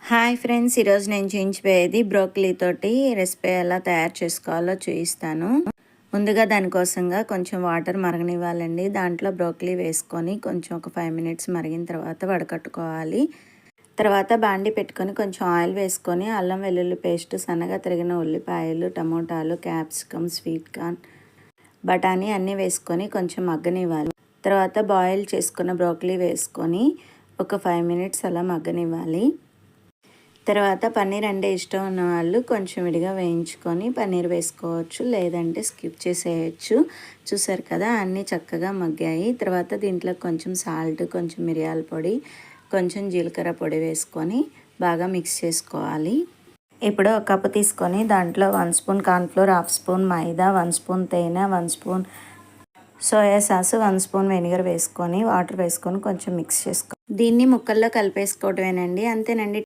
Hi friends, ఈరోజు నేను చూపించబోయేది broccoli తోటి రెసిపీ ఎలా తయారు చేసుకోవాలో చూపిస్తాను. ముందుగా దానికోసంగా కొంచెం వాటర్ మరగనివ్వాలండి. దాంట్లో బ్రోకలీ వేసుకొని కొంచెం ఒక 5 మినిట్స్ మరిగిన తర్వాత వడకట్టుకోవాలి. తర్వాత బాండి పెట్టుకొని కొంచెం ఆయిల్ వేసుకొని అల్లం వెల్లుల్లి పేస్ట్, సన్నగా తరిగిన ఉల్లిపాయలు, టమోటాలు, క్యాప్సికమ్, స్వీట్ కార్న్, బఠానీ అన్నీ వేసుకొని కొంచెం మగ్గనివ్వాలి. తర్వాత బాయిల్ చేసుకున్న బ్రోకలీ వేసుకొని ఒక 5 మినిట్స్ అలా మగ్గనివ్వాలి. తర్వాత పన్నీర్ అంటే ఇష్టం ఉన్న వాళ్ళు కొంచెం విడిగా వేయించుకొని పన్నీర్ వేసుకోవచ్చు, లేదంటే స్కిప్ చేసేయచ్చు. చూసారు కదా, అన్నీ చక్కగా మగ్గాయి. తర్వాత దీంట్లో కొంచెం సాల్ట్, కొంచెం మిరియాల పొడి, కొంచెం జీలకర్ర పొడి వేసుకొని బాగా మిక్స్ చేసుకోవాలి. ఇప్పుడు ఒక కప్పు తీసుకొని దాంట్లో 1 స్పూన్ కార్న్ఫ్లోర్, 1/2 స్పూన్ మైదా, 1 స్పూన్ తేనె, 1 spoon soya sauce, 1 spoon vinegar వేసుకొని వాటర్ వేసుకొని కొంచెం మిక్స్ చేసుకోవాలి. దీన్ని ముక్కల్లో కలిపేసుకోవడమేనండి, అంతేనండి.